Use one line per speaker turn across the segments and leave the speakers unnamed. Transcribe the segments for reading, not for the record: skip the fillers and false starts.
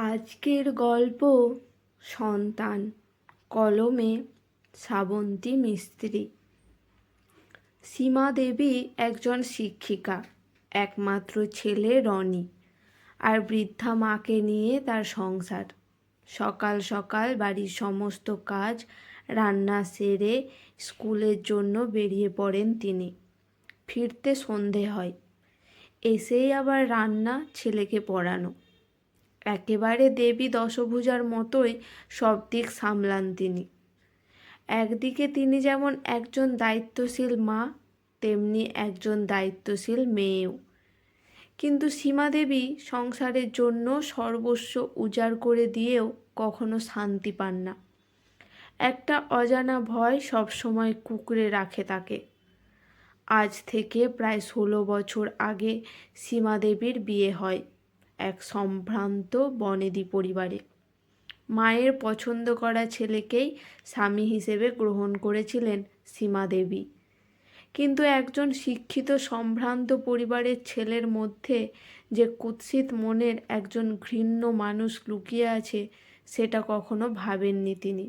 আজকের গল্প সন্তান, কলমে শ্রাবন্তী মিস্ত্রি। সীমা দেবী একজন শিক্ষিকা, একমাত্র ছেলে রনি আর বৃদ্ধা মাকে নিয়ে তার সংসার। সকাল সকাল বাড়ির সমস্ত কাজ রান্না সেরে স্কুলের জন্য বেরিয়ে পড়েন তিনি। ফিরতে সন্ধে হয়, এসেই আবার রান্না, ছেলেকে পড়ানো। একেবারে দেবী দশভুজার মতোই সব দিক সামলান তিনি। একদিকে তিনি যেমন একজন দায়িত্বশীল মা, তেমনি একজন দায়িত্বশীল মেয়েও। কিন্তু সীমা দেবী সংসারের জন্য সর্বস্ব উজাড় করে দিয়েও কখনো শান্তি পান না। একটা অজানা ভয় সবসময় কুঁকড়ে রাখে তাকে। আজ থেকে প্রায় 16 বছর আগে সীমা দেবীর বিয়ে হয় এক সম্ভ্রান্ত বনেদি পরিবারে। মায়ের পছন্দ করা ছেলেকেই স্বামী হিসেবে গ্রহণ করেছিলেন সীমা দেবী। কিন্তু একজন শিক্ষিত সম্ভ্রান্ত পরিবারের ছেলের মধ্যে যে কুৎসিত মনের একজন ঘৃণ্য মানুষ লুকিয়ে আছে, সেটা কখনো ভাবেননি তিনি।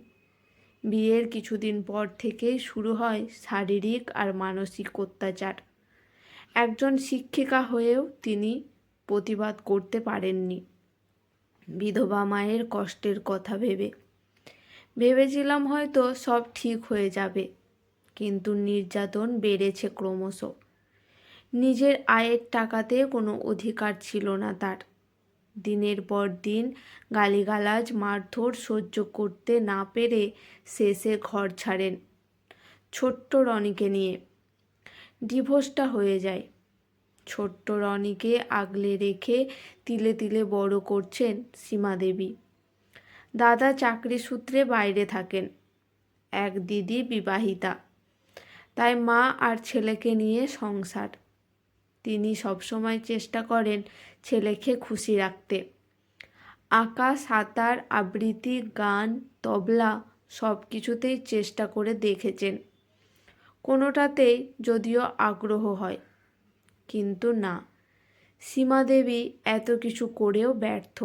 বিয়ের কিছুদিন পর থেকেই শুরু হয় শারীরিক আর মানসিক অত্যাচার। একজন শিক্ষিকা হয়েও তিনি প্রতিবাদ করতে পারেননি। বিধবা মায়ের কষ্টের কথা ভেবেছিলাম হয়তো সব ঠিক হয়ে যাবে, কিন্তু নির্যাতন বেড়েছে ক্রমশ। নিজের আয়ের টাকাতে কোনো অধিকার ছিল না তার। দিনের পর দিন গালিগালাজ, মারধর সহ্য করতে না পেরে শেষে ঘর ছাড়েন ছোট্ট রনিকে নিয়ে। ডিভোর্সটা হয়ে যায়। ছোট্ট রনিকে আগলে রেখে তিলে তিলে বড় করছেন সীমা দেবী। দাদা চাকরি সূত্রে বাইরে থাকেন, এক দিদি বিবাহিতা, তাই মা আর ছেলেকে নিয়ে সংসার। তিনি সবসময় চেষ্টা করেন ছেলেকে খুশি রাখতে। আঁকা, সাঁতার, আবৃত্তি, গান, তবলা সব কিছুতেই চেষ্টা করে দেখেছেন। কোনোটাতেই যদিও আগ্রহ হয়, কিন্তু না, সীমা দেবী এত কিছু করেও ব্যর্থ।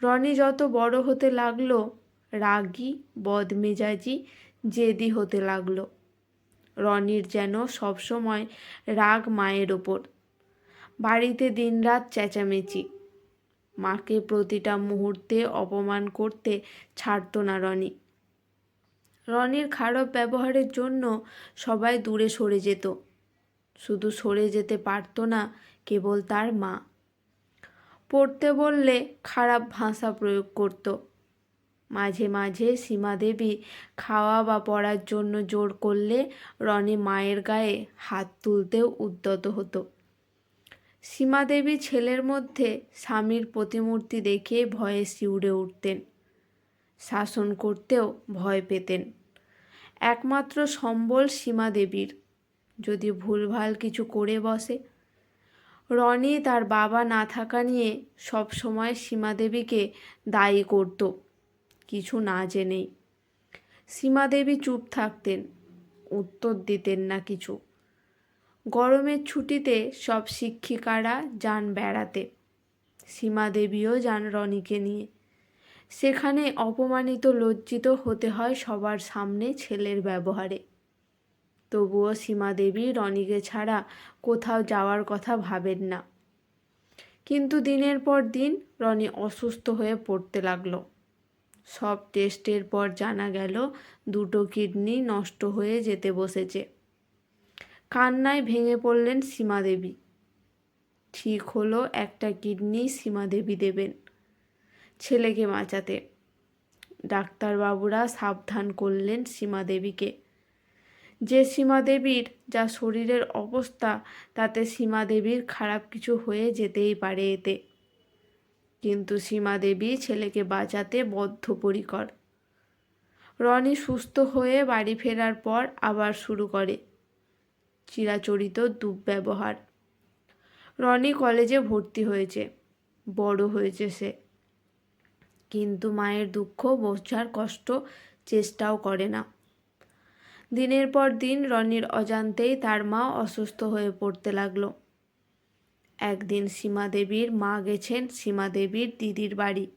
রনি যত বড় হতে লাগলো, রাগী, বদমেজাজি, জেদি হতে লাগলো। রনির যেন সবসময় রাগ মায়ের ওপর। বাড়িতে দিনরাত চেঁচামেচি। মাকে প্রতিটা মুহূর্তে অপমান করতে ছাড়ত না রনি। রনির খারাপ ব্যবহারের জন্য সবাই দূরে সরে যেত। শুধু সরে যেতে পারত না কেবল তার মা। পড়তে বললে খারাপ ভাষা প্রয়োগ করত। মাঝে মাঝে সীমা দেবী খাওয়া বা পড়ার জন্য জোর করলে রনি মায়ের গায়ে হাত তুলতেও উদ্যত হতো। সীমা দেবী ছেলের মধ্যে স্বামীর প্রতিমূর্তি দেখে ভয়ে শিউরে উঠতেন। শাসন করতেও ভয় পেতেন। একমাত্র সম্বল সীমা দেবীর। যদি ভুলভাল কিছু করে বসে। রনি তার বাবা না থাকা নিয়ে সব সময় সীমা দেবীকে দায়ী করত, কিছু না জেনেই। সীমা দেবী চুপ থাকতেন, উত্তর দিতেন না কিছু। গরমের ছুটিতে সব শিক্ষিকারা যান বেড়াতে। সীমা দেবীও যান রনিকে নিয়ে। সেখানে অপমানিত, লজ্জিত হতে হয় সবার সামনে ছেলের ব্যবহারে। তবুও সীমা দেবী রনিকে ছাড়া কোথাও যাওয়ার কথা ভাবেন না। কিন্তু দিনের পর দিন রনি অসুস্থ হয়ে পড়তে লাগলো। সব টেস্টের পর জানা গেল 2টো কিডনি নষ্ট হয়ে যেতে বসেছে। কান্নায় ভেঙে পড়লেন সীমা দেবী। ঠিক হলো একটা কিডনি সীমা দেবী দেবেন ছেলেকে বাঁচাতে। ডাক্তারবাবুরা সাবধান করলেন সীমা দেবীকে। যে সীমা দেবীর যা শরীরের অবস্থা, তাতে সীমা দেবীর খারাপ কিছু হয়ে যেতেই পারে এতে। কিন্তু সীমা দেবী ছেলেকে বাঁচাতে বদ্ধপরিকর। রনি সুস্থ হয়ে বাড়ি ফেরার পর আবার শুরু করে চিরাচরিত দুর্ব্যবহার। রনি কলেজে ভর্তি হয়েছে, বড় হয়েছে সে, কিন্তু মায়ের দুঃখ বোঝার কষ্ট চেষ্টাও করে না। দিনের পর দিন রনির অজান্তেই তার মা অসুস্থ হয়ে পড়তে লাগলো। একদিন সীমাদেবীর মা গেছেন সীমাদেবীর দিদির বাড়ি।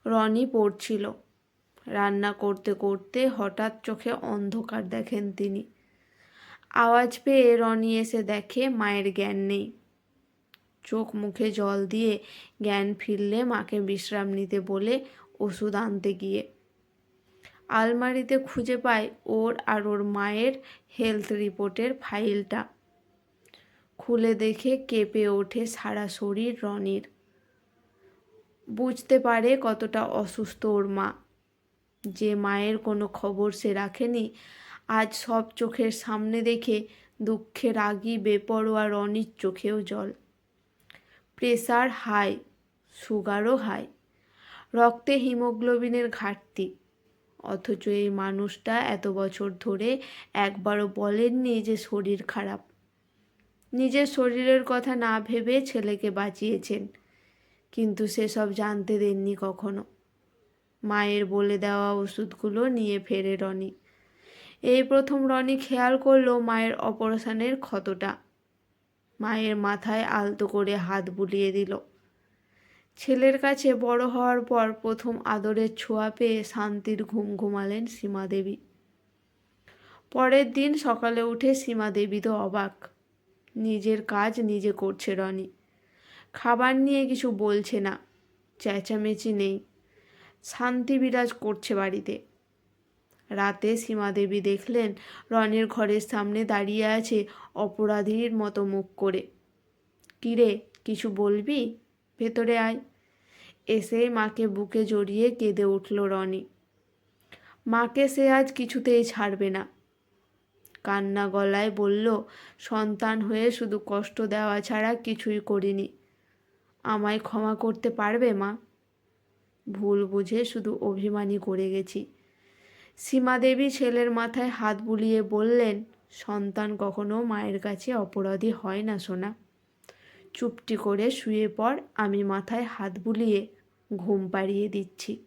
রনি পড়ছিল। রান্না করতে করতে হঠাৎ চোখে অন্ধকার দেখেন তিনি। আওয়াজ পেয়ে রনি এসে দেখে মায়ের জ্ঞান নেই। চোখ মুখে জল দিয়ে জ্ঞান ফিরলে মাকে বিশ্রাম নিতে বলে ওষুধ আনতে গিয়ে আলমারিতে খুঁজে পায় ওর আর ওর মায়ের হেলথ রিপোর্টের ফাইলটা। খুলে দেখে কেঁপে ওঠে সারা শরীর রনির। বুঝতে পারে কতটা অসুস্থ ওর মা। যে মায়ের কোনো খবর সে রাখেনি, আজ সব চোখের সামনে দেখে দুঃখে রাগী বেপরোয়া রনির চোখেও জল। প্রেসার হাই, সুগারও হাই, রক্তে হিমোগ্লোবিনের ঘাটতি। অথচ এই মানুষটা এত বছর ধরে একবারও বলেননি যে শরীর খারাপ। নিজের শরীরের কথা না ভেবে ছেলেকে বাঁচিয়েছেন, কিন্তু সেসব জানতে দেননি কখনো। মায়ের বলে দেওয়া ওষুধগুলো নিয়ে ফেরে রনি। এই প্রথম রনি খেয়াল করলো মায়ের অপারেশনের ক্ষতটা। মায়ের মাথায় আলতো করে হাত বুলিয়ে দিল। ছেলের কাছে বড় হওয়ার পর প্রথম আদরের ছোঁয়া পেয়ে শান্তির ঘুম ঘুমালেন সীমাদেবী। পরের দিন সকালে উঠে সীমাদেবী তো অবাক। নিজের কাজ নিজে করছে রনি। খাবার নিয়ে কিছু বলছে না, চেঁচামেচি নেই, শান্তি বিরাজ করছে বাড়িতে। রাতে সীমাদেবী দেখলেন রনির ঘরের সামনে দাঁড়িয়ে আছে অপরাধীর মতো মুখ করে। কিরে, কিছু বলবি? ভেতরে আয়। এসেই মাকে বুকে জড়িয়ে কেঁদে উঠল রনি। মাকে সে আজ কিছুতেই ছাড়বে না। কান্না গলায় বলল, সন্তান হয়ে শুধু কষ্ট দেওয়া ছাড়া কিছুই করিনি। আমায় ক্ষমা করতে পারবে মা? ভুল বুঝে শুধু অভিমানী করে গেছি। সীমাদেবী ছেলের মাথায় হাত বুলিয়ে বললেন, সন্তান কখনো মায়ের কাছে অপরাধী হয় না সোনা। চুপটি করে শুয়ে পড়, আমি মাথায় হাত বুলিয়ে ঘুম পাড়িয়ে দিচ্ছি।